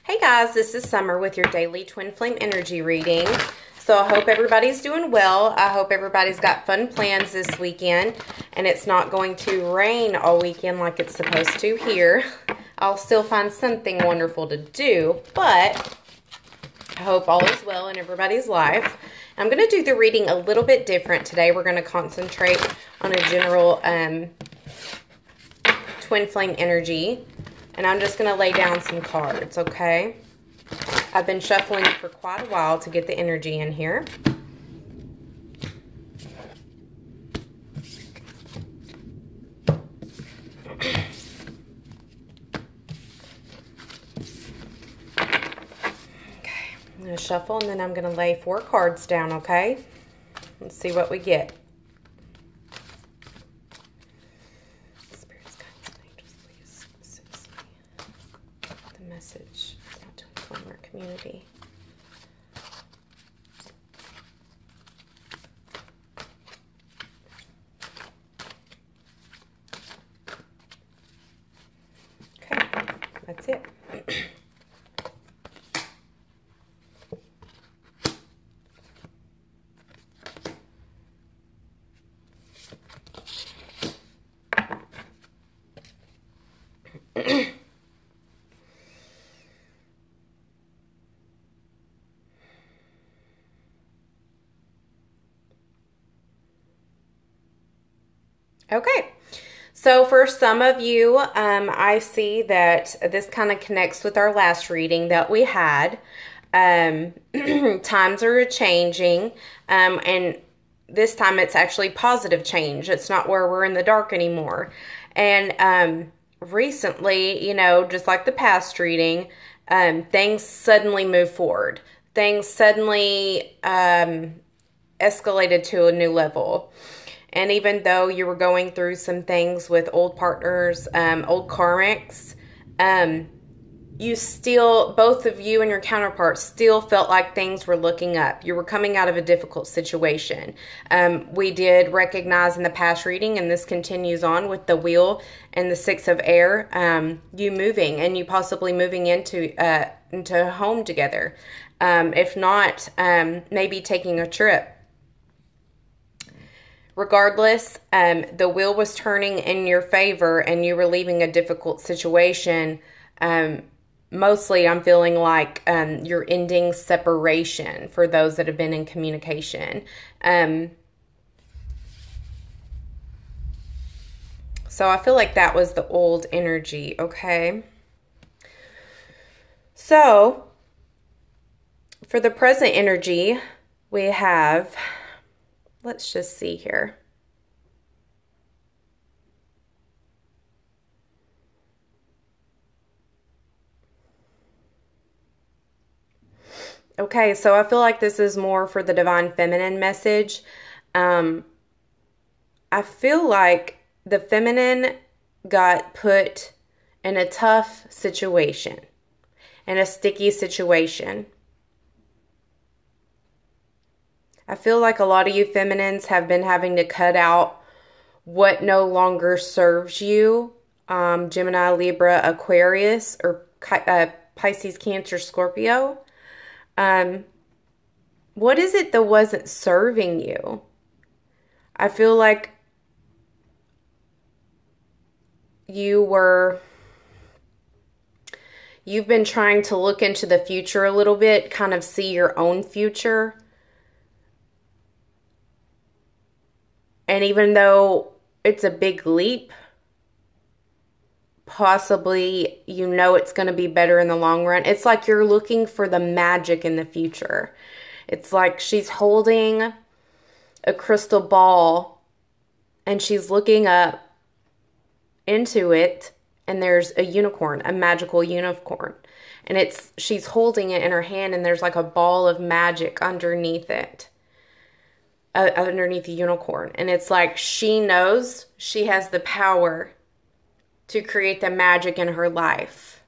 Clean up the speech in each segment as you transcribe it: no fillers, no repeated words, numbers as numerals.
Hey guys, this is Summer with your daily twin flame energy reading. So I hope everybody's doing well. I hope everybody's got fun plans this weekend and it's not going to rain all weekend like it's supposed to here. I'll still find something wonderful to do, but I hope all is well in everybody's life. I'm going to do the reading a little bit different today. We're going to concentrate on a general twin flame energy. And I'm just going to lay down some cards, okay? I've been shuffling for quite a while to get the energy in here. Okay, I'm going to shuffle and then I'm going to lay 4 cards down, okay? Let's see what we get. Message out to inform our community. Okay, that's it. Okay, so for some of you, I see that this kind of connects with our last reading that we had. Times are changing, and this time it's actually positive change. It's not where we're in the dark anymore. And recently, you know, just like the past reading, things suddenly move forward. Things suddenly escalated to a new level. And even though you were going through some things with old partners, old karmics, you still, both of you and your counterparts still felt like things were looking up. You were coming out of a difficult situation. We did recognize in the past reading, and this continues on with the Wheel and the 6 of Air, you moving and you possibly moving into a home together. If not, maybe taking a trip. Regardless, the wheel was turning in your favor and you were leaving a difficult situation. Mostly I'm feeling like you're ending separation for those that have been in communication. So I feel like that was the old energy, okay? So for the present energy, we have... Let's just see here. Okay, so I feel like this is more for the divine feminine message. I feel like the feminine got put in a tough situation, in a sticky situation. I feel like a lot of you feminines have been having to cut out what no longer serves you. Gemini, Libra, Aquarius, or Pisces, Cancer, Scorpio. What is it that wasn't serving you? I feel like you've been trying to look into the future a little bit, kind of see your own future. And even though it's a big leap, possibly you know it's going to be better in the long run. It's like you're looking for the magic in the future. It's like she's holding a crystal ball and she's looking up into it and there's a unicorn, a magical unicorn. And she's holding it in her hand and there's like a ball of magic underneath it. Underneath the unicorn. And it's like she knows she has the power to create the magic in her life.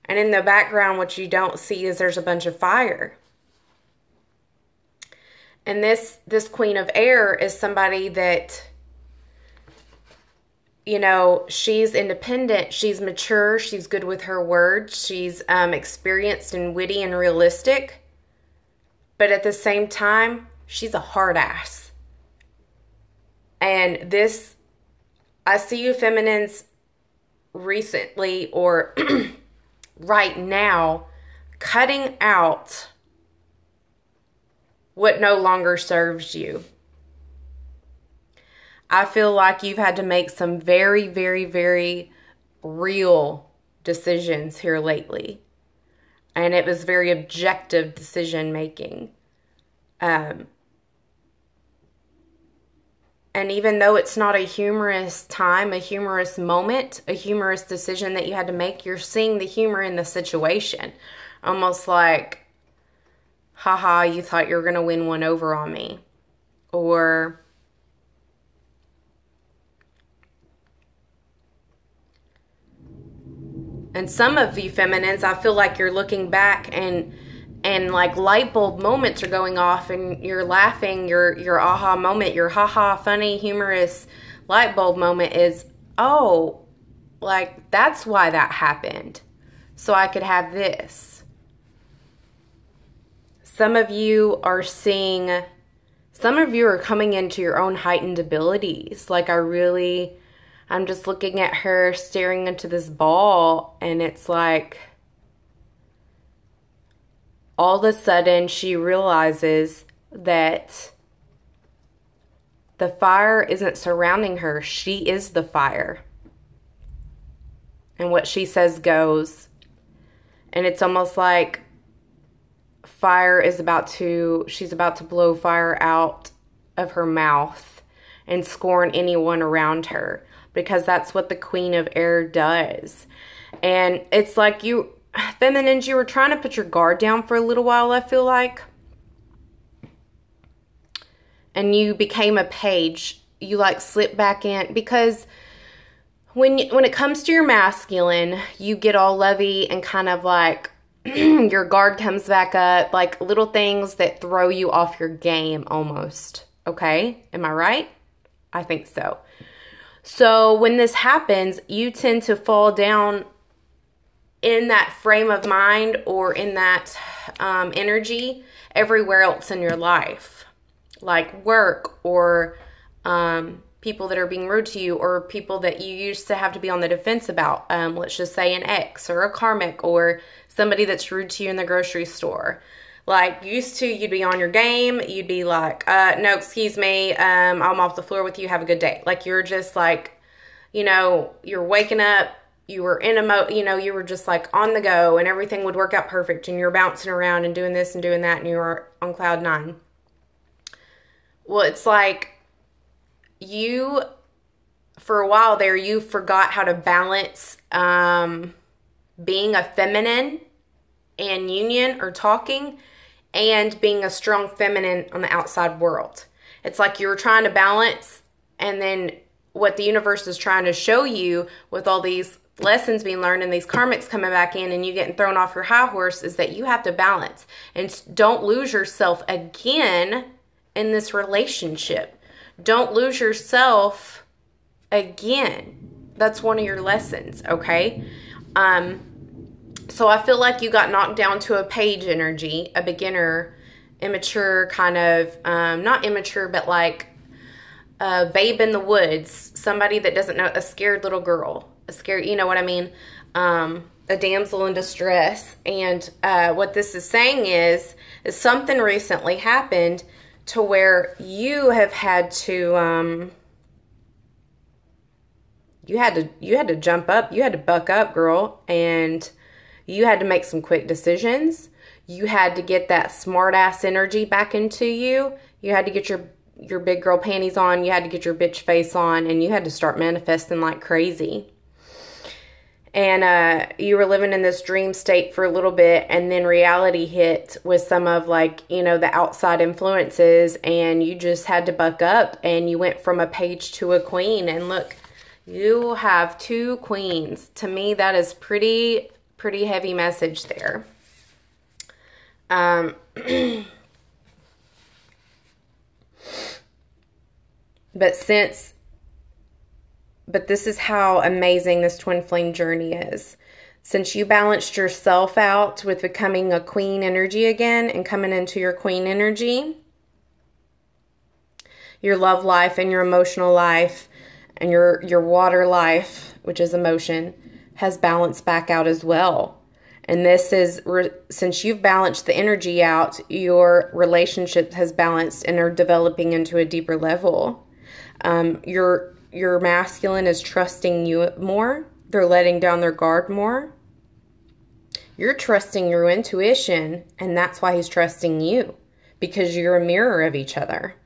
And in the background, what you don't see is there's a bunch of fire. And this Queen of Air is somebody that you know, she's independent, she's mature, she's good with her words, she's experienced and witty and realistic. But at the same time, she's a hard ass. And this, I see you feminines recently or right now cutting out what no longer serves you. I feel like you've had to make some very, very, very real decisions here lately. And it was very objective decision making. And even though it's not a humorous time, a humorous moment, a humorous decision that you had to make, you're seeing the humor in the situation. Almost like, haha, you thought you were going to win one over on me. Or, and some of you feminines, I feel like you're looking back and like light bulb moments are going off and you're laughing, your aha moment, your haha funny humorous light bulb moment is, oh, like that's why that happened. So I could have this. Some of you are seeing, some of you are coming into your own heightened abilities. Like I'm just looking at her staring into this ball and it's like, all of a sudden she realizes that the fire isn't surrounding her. She is the fire. And what she says goes. And it's almost like she's about to blow fire out of her mouth and scorn anyone around her. Because that's what the Queen of Air does. And it's like you, feminines, you were trying to put your guard down for a little while, I feel like. And you became a page. You like slipped back in. Because when it comes to your masculine, you get all lovey and kind of like your guard comes back up. Like little things that throw you off your game almost. Okay? Am I right? I think so. So when this happens, you tend to fall down in that frame of mind or in that energy everywhere else in your life. Like work or people that are being rude to you or people that you used to have to be on the defense about. Let's just say an ex or a karmic or somebody that's rude to you in the grocery store. Like used to, you'd be on your game. You'd be like, no, excuse me. I'm off the floor with you. Have a good day. Like you're just like, you know, you're waking up. You were in you were just like on the go and everything would work out perfect and you're bouncing around and doing this and doing that and you were on cloud 9. Well, it's like you, for a while there, you forgot how to balance being a feminine and union or talking and being a strong feminine on the outside world. It's like you were trying to balance, and then what the universe is trying to show you with all these lessons being learned and these karmics coming back in and you getting thrown off your high horse is that you have to balance and don't lose yourself again in this relationship. Don't lose yourself again. That's one of your lessons, okay? So I feel like you got knocked down to a page energy, a beginner, immature kind of, not immature, but like a babe in the woods, somebody that doesn't know, a scared little girl, a scared, you know what I mean? A damsel in distress. And what this is saying is something recently happened to where you have had to, you had to jump up, you had to buck up, girl, and you had to make some quick decisions. You had to get that smart ass energy back into you. You had to get your big girl panties on. You had to get your bitch face on, and you had to start manifesting like crazy. And you were living in this dream state for a little bit, and then reality hit with some of like, you know, the outside influences, and you just had to buck up, and you went from a page to a queen. And look, you have 2 queens. To me, that is pretty heavy message there. But since But this is how amazing this twin flame journey is. Since you balanced yourself out with becoming a queen energy again and coming into your queen energy, your love life and your emotional life and your water life, which is emotion, has balanced back out as well. And this is, since you've balanced the energy out, your relationship has balanced and are developing into a deeper level. Your masculine is trusting you more. They're letting down their guard more. You're trusting your intuition, and that's why he's trusting you, because you're a mirror of each other.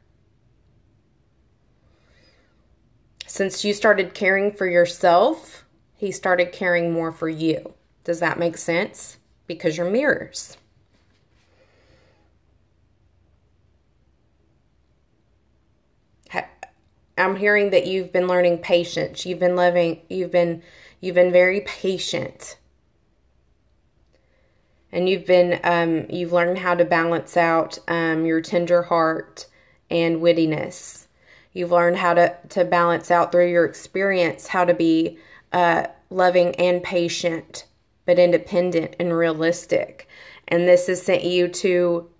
Since you started caring for yourself, he started caring more for you. Does that make sense? Because you're mirrors. I'm hearing that you've been learning patience. You've been very patient. And you've learned how to balance out your tender heart and wittiness. You've learned how to balance out through your experience how to be loving and patient, but independent and realistic. And this has sent you to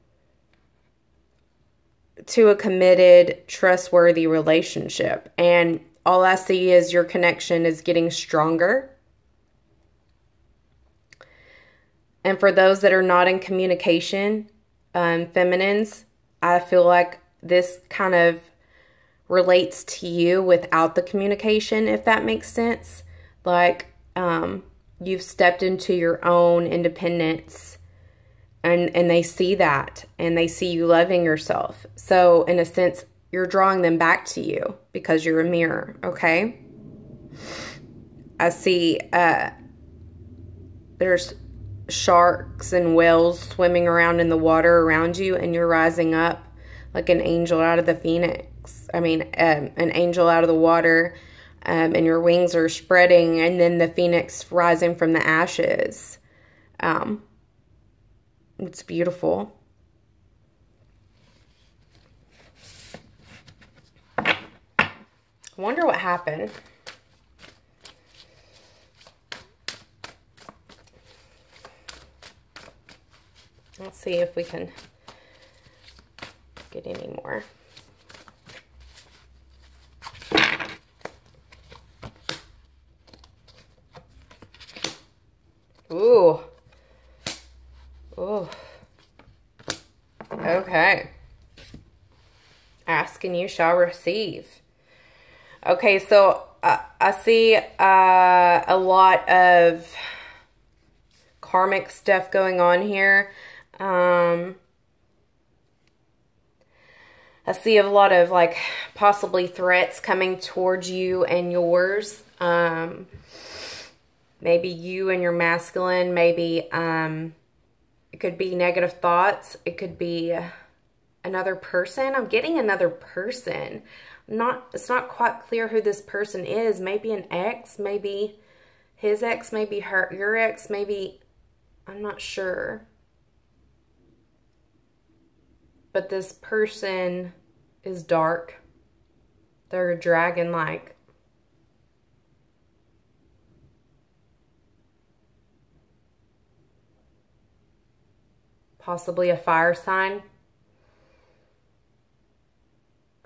a committed, trustworthy relationship. And all I see is your connection is getting stronger. And for those that are not in communication, feminines, I feel like this kind of relates to you without the communication, if that makes sense. Like, you've stepped into your own independence, and they see that, and they see you loving yourself. So in a sense, you're drawing them back to you because you're a mirror, okay? I see there's sharks and whales swimming around in the water around you, and you're rising up like an angel out of the phoenix. An angel out of the water, and your wings are spreading, and then the phoenix rising from the ashes. It's beautiful. I wonder what happened. Let's see if we can get any more. Ooh. Ooh. Okay. Ask and you shall receive. Okay, so I see a lot of karmic stuff going on here. I see a lot of like possibly threats coming towards you and yours. Maybe you and your masculine, maybe it could be negative thoughts. It could be another person. I'm getting another person. It's not quite clear who this person is. Maybe an ex, maybe his ex, maybe your ex, maybe, I'm not sure. But this person is dark. They're dragon-like. Possibly a fire sign.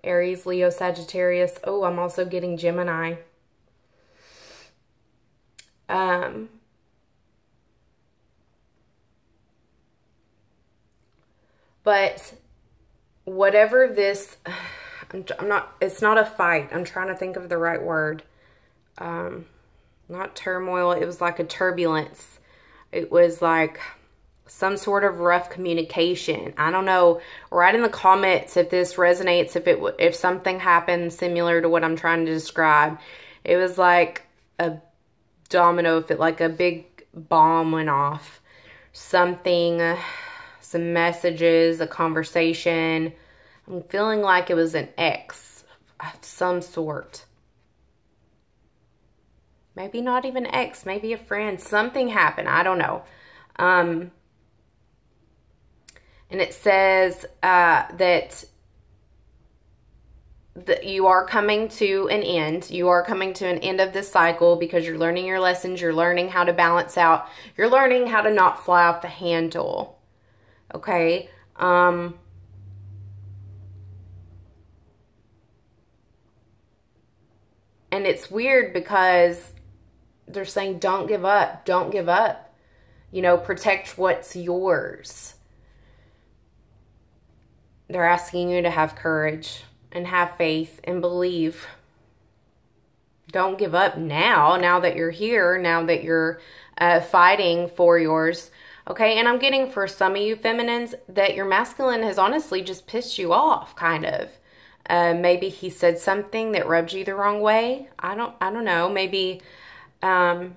Aries, Leo, Sagittarius. Oh, I'm also getting Gemini. But whatever this, it's not a fight. I'm trying to think of the right word. Not turmoil. It was like a turbulence. It was like some sort of rough communication. I don't know. Write in the comments if this resonates, if something happened similar to what I'm trying to describe. It was like a domino, like a big bomb went off. Something, some messages, a conversation. I'm feeling like it was an ex of some sort. Maybe not even ex, maybe a friend. Something happened. I don't know. And it says that you are coming to an end. You are coming to an end of this cycle because you're learning your lessons. You're learning how to balance out. You're learning how to not fly off the handle. Okay? And it's weird because they're saying, don't give up. Don't give up. You know, protect what's yours. They're asking you to have courage and have faith and believe. Don't give up now that you're here, now that you're fighting for yours. Okay, and I'm getting for some of you feminines that your masculine has honestly just pissed you off, kind of. Maybe he said something that rubbed you the wrong way. I don't know. Maybe that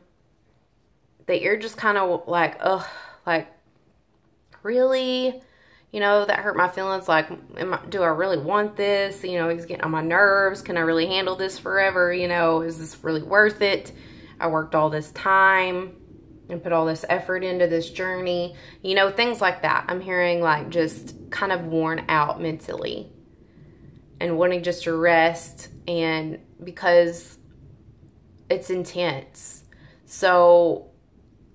you're just kind of like, ugh, like, really? You know, that hurt my feelings. Like, do I really want this? You know, he's getting on my nerves. Can I really handle this forever? You know, is this really worth it? I worked all this time and put all this effort into this journey. You know, things like that. I'm hearing like just kind of worn out mentally and wanting just to rest, and because it's intense. So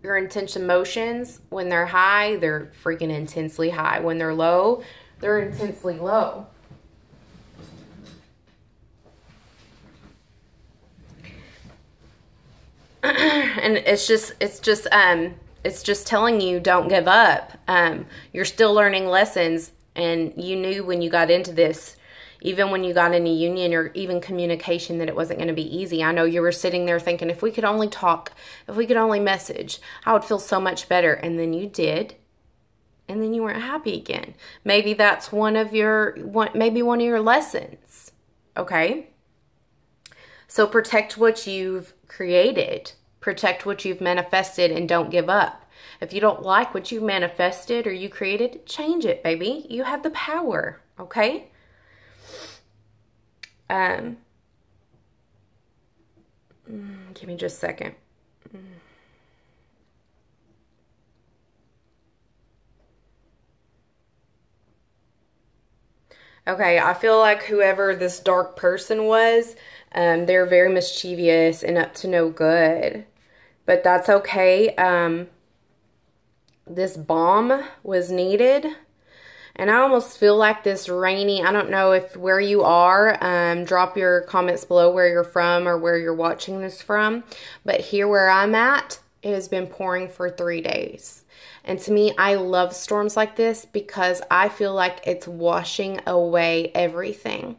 your intense emotions, when they're high, they're freaking intensely high. When they're low, they're intensely low. And it's just telling you, don't give up. You're still learning lessons, and you knew when you got into this, even when you got into union or even communication, that it wasn't going to be easy. I know you were sitting there thinking, if we could only talk, if we could only message, I would feel so much better. And then you did. And then you weren't happy again. Maybe that's maybe one of your lessons. Okay? So protect what you've created. Protect what you've manifested, and don't give up. If you don't like what you manifested or you created, change it, baby. You have the power. Okay? Give me just a second. Okay, I feel like whoever this dark person was, they're very mischievous and up to no good. But that's okay. This bomb was needed. And I almost feel like this rainy, I don't know if where you are, drop your comments below where you're from or where you're watching this from. But here where I'm at, it has been pouring for 3 days. And to me, I love storms like this because I feel like it's washing away everything.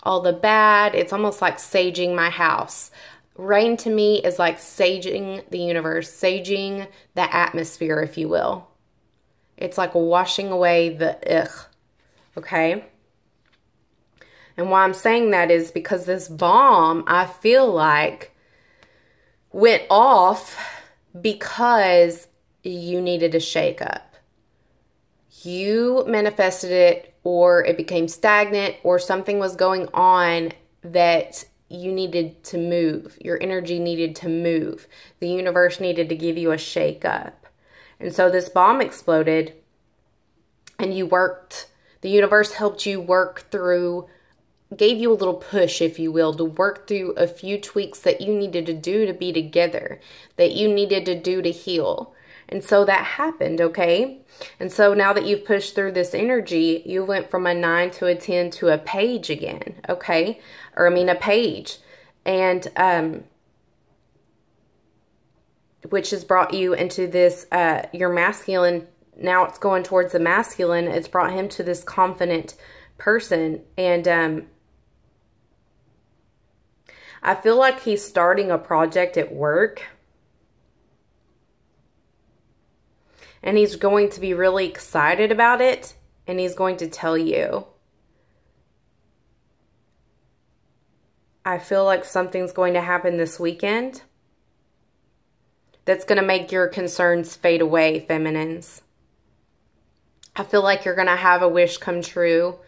All the bad, it's almost like saging my house. Rain to me is like saging the universe, saging the atmosphere, if you will. It's like washing away the ugh, okay? And why I'm saying that is because this bomb, I feel like, went off because you needed a shakeup. You manifested it, or it became stagnant, or something was going on that you needed to move. Your energy needed to move. The universe needed to give you a shakeup. And so this bomb exploded, and you worked. The universe helped you work through, gave you a little push, if you will, to work through a few tweaks that you needed to do to be together, that you needed to do to heal. And so that happened, okay? And so now that you've pushed through this energy, you went from a 9 to a 10 to a page again, okay? Or I mean a page. And which has brought you into this, your masculine. Now it's going towards the masculine. It's brought him to this confident person. And I feel like he's starting a project at work. And he's going to be really excited about it. And he's going to tell you. I feel like something's going to happen this weekend that's going to make your concerns fade away, feminines. I feel like you're going to have a wish come true.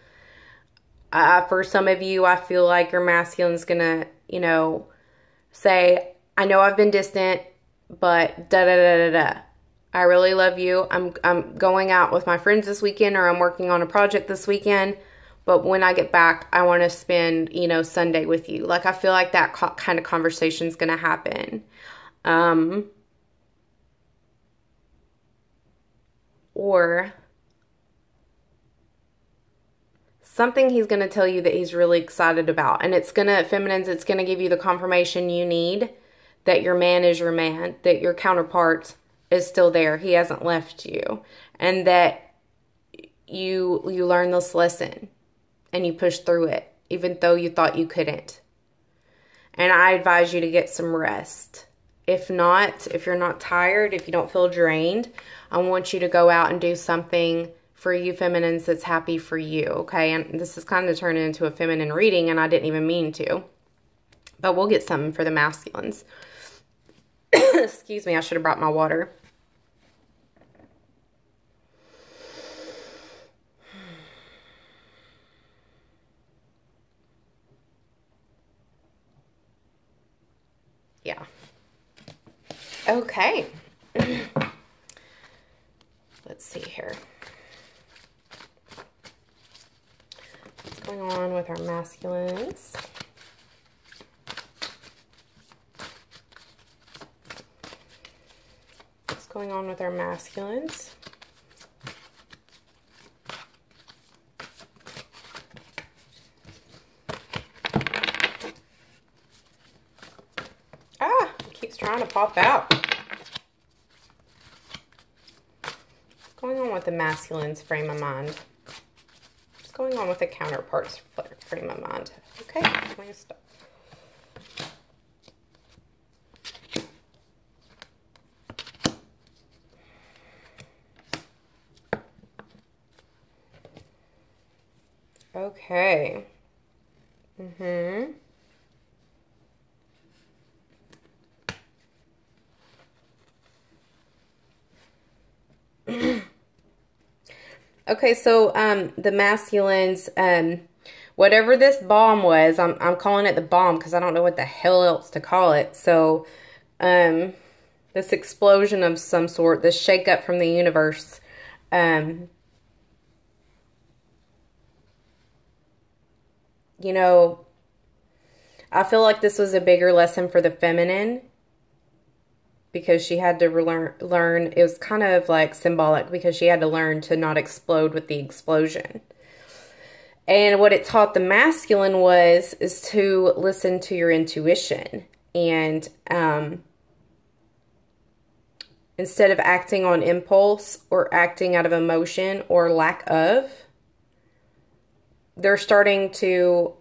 For some of you, I feel like your masculine's going to, you know, say, I know I've been distant, but da-da-da-da-da. I really love you. I'm going out with my friends this weekend, or I'm working on a project this weekend. but when I get back, I want to spend, you know, Sunday with you. Like, I feel like that kind of conversation is going to happen. Or something he's going to tell you that he's really excited about. And it's going to, feminines, it's going to give you the confirmation you need that your man is your man, that your counterpart is still there. He hasn't left you. And that you learn this lesson and you push through it, even though you thought you couldn't. And I advise you to get some rest. If not, if you're not tired, if you don't feel drained, I want you to go out and do something for you feminines that's happy for you, okay? And this is kind of turning into a feminine reading, and I didn't even mean to. But we'll get something for the masculines. Excuse me, I should have brought my water. Yeah. Okay. Let's see here. What's going on with our masculines? What's going on with our masculines? Ah, it keeps trying to pop out. What's going on with the masculine's frame of mind? What's going on with the counterpart's frame of mind? Okay, I'm going to stop. Okay. Okay, so the masculines, whatever this bomb was, I'm calling it the bomb because I don't know what the hell else to call it. So this explosion of some sort, this shakeup from the universe, you know, I feel like this was a bigger lesson for the feminine because she had to learn, it was kind of like symbolic because she had to learn to not explode with the explosion. And what it taught the masculine is to listen to your intuition. And instead of acting on impulse or acting out of emotion or lack of, they're starting to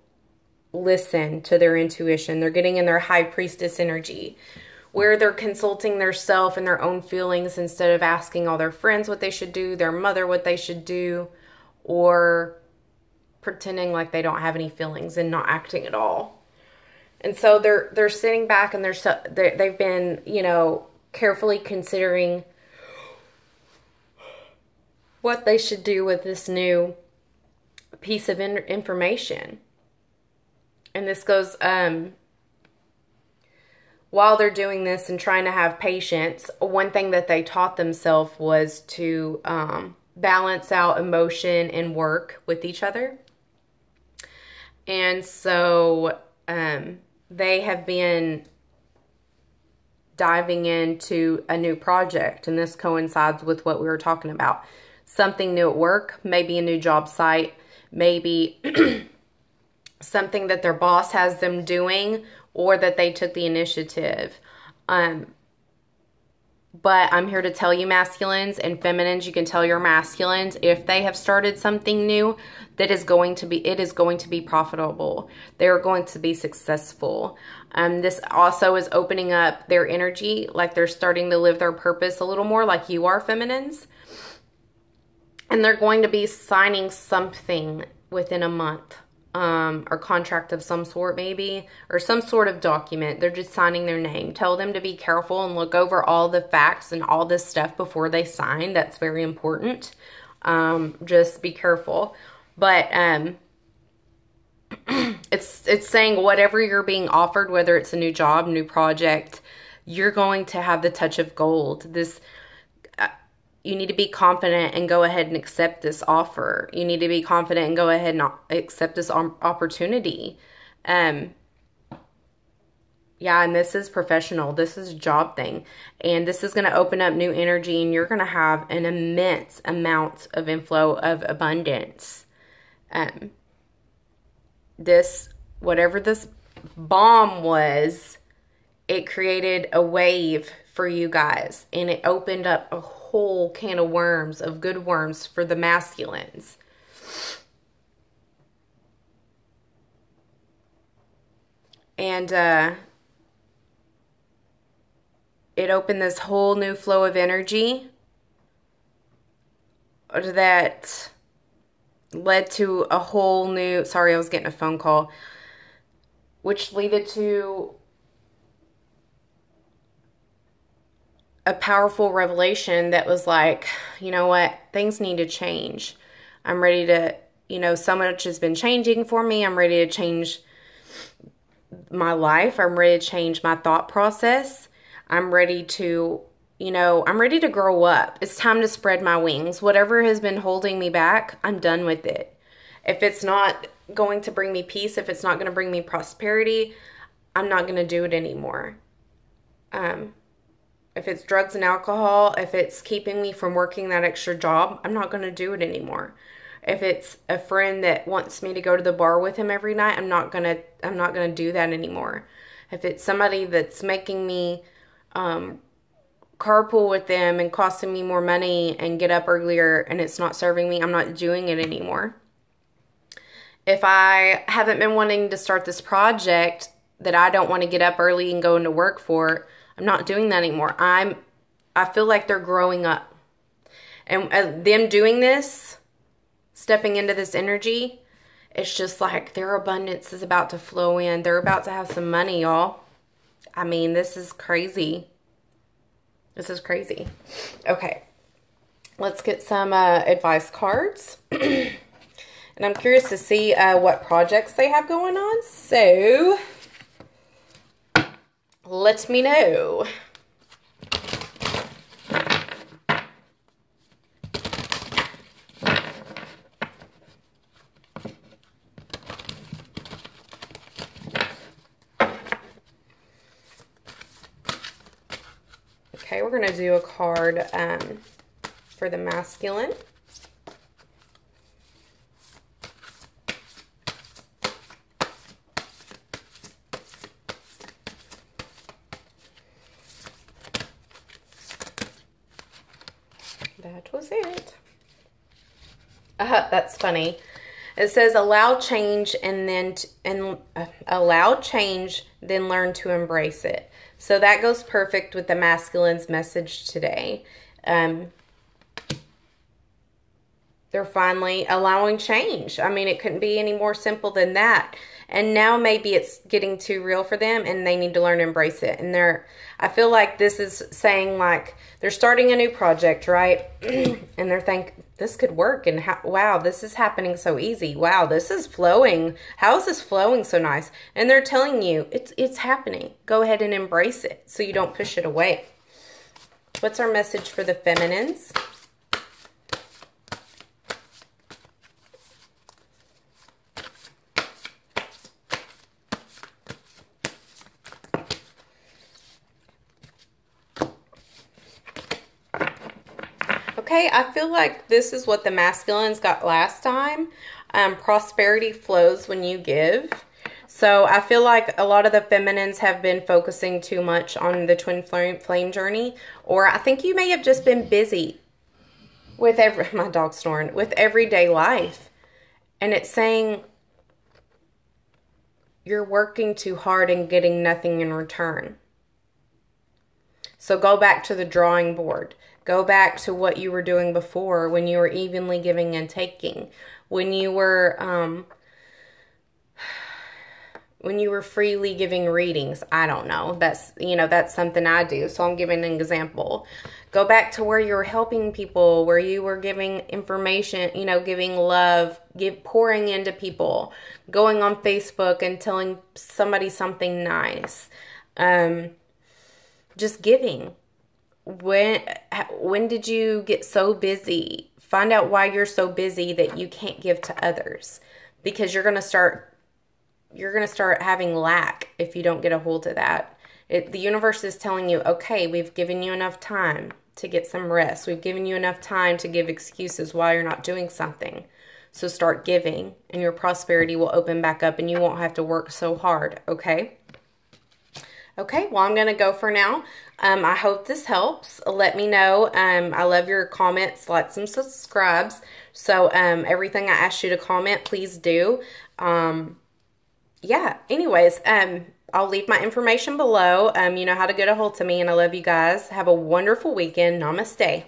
listen to their intuition. They're getting in their high priestess energy, where they're consulting their self and their own feelings instead of asking all their friends what they should do, their mother what they should do, or pretending like they don't have any feelings and not acting at all. And so they're sitting back and they've been, you know, carefully considering what they should do with this new piece of information. And this goes, while they're doing this and trying to have patience, one thing that they taught themselves was to balance out emotion and work with each other. And so they have been diving into a new project, and this coincides with what we were talking about. Something new at work, maybe a new job site, maybe something that their boss has them doing, or that they took the initiative. But I'm here to tell you, masculines and feminines, you can tell your masculines, if they have started something new, it is going to be profitable. They're going to be successful. This also is opening up their energy, like they're starting to live their purpose a little more, like you are, feminines. And they're going to be signing something within a month. Or contract of some sort, maybe, or some sort of document. They're just signing their name. Tell them to be careful and look over all the facts and all this stuff before they sign. That's very important. Just be careful. But it's saying whatever you're being offered, whether it's a new job, new project, you're going to have the touch of gold. This you need to be confident and go ahead and accept this offer. You need to be confident and go ahead and accept this opportunity. Yeah, and this is professional. This is a job thing. And this is going to open up new energy, and you're going to have an immense amount of inflow of abundance. Whatever this bomb was, it created a wave for you guys. And it opened up a whole can of worms, of good worms for the masculines. And, it opened this whole new flow of energy that led to a whole new, sorry, I was getting a phone call, which led to a powerful revelation that was like, you know what, things need to change. I'm ready to, so much has been changing for me. I'm ready to change my life. I'm ready to change my thought process. I'm ready to, I'm ready to grow up. It's time to spread my wings. Whatever has been holding me back, I'm done with it. If it's not going to bring me peace, if it's not going to bring me prosperity, I'm not going to do it anymore. If it's drugs and alcohol, if it's keeping me from working that extra job, I'm not going to do it anymore. If it's a friend that wants me to go to the bar with him every night, I'm not going to do that anymore. If it's somebody that's making me carpool with them and costing me more money and get up earlier and it's not serving me, I'm not doing it anymore. If I haven't been wanting to start this project that I don't want to get up early and go into work for, I'm not doing that anymore. I feel like they're growing up. And them doing this, stepping into this energy, it's just like their abundance is about to flow in. They're about to have some money, y'all. I mean, this is crazy. This is crazy. Okay. Let's get some advice cards. And I'm curious to see what projects they have going on. So, let me know. Okay, we're going to do a card for the masculine. That was it. That's funny. It says allow change then learn to embrace it. So that goes perfect with the masculine's message today. They're finally allowing change. I mean, it couldn't be any more simple than that. And now maybe it's getting too real for them and they need to learn to embrace it. And I feel like this is saying like they're starting a new project, right? And they're thinking this could work. And wow, this is happening so easy. Wow, this is flowing. How is this flowing so nice? And they're telling you it's happening. Go ahead and embrace it so you don't push it away. What's our message for the feminines? Okay, I feel like this is what the masculines got last time. Prosperity flows when you give. So I feel like a lot of the feminines have been focusing too much on the twin flame journey. Or I think you may have just been busy with my dog's snoring, with everyday life. And it's saying you're working too hard and getting nothing in return. So go back to the drawing board. Go back to what you were doing before when you were evenly giving and taking. When you were freely giving readings. I don't know. That's something I do. So I'm giving an example. Go back to where you were helping people, where you were giving information, giving love, pouring into people, going on Facebook and telling somebody something nice. Just giving. when did you get so busy? Find out why you're so busy that you can't give to others, because you're going to start having lack if you don't get a hold of that. The universe is telling you, okay, we've given you enough time to get some rest. We've given you enough time to give excuses why you're not doing something. So start giving, and your prosperity will open back up, and you won't have to work so hard, okay? Okay, well, I'm going to go for now. I hope this helps. Let me know. I love your comments, likes, and subscribes. So everything I asked you to comment, please do. Yeah, anyways, I'll leave my information below. You know how to get a hold of me, and I love you guys. Have a wonderful weekend. Namaste.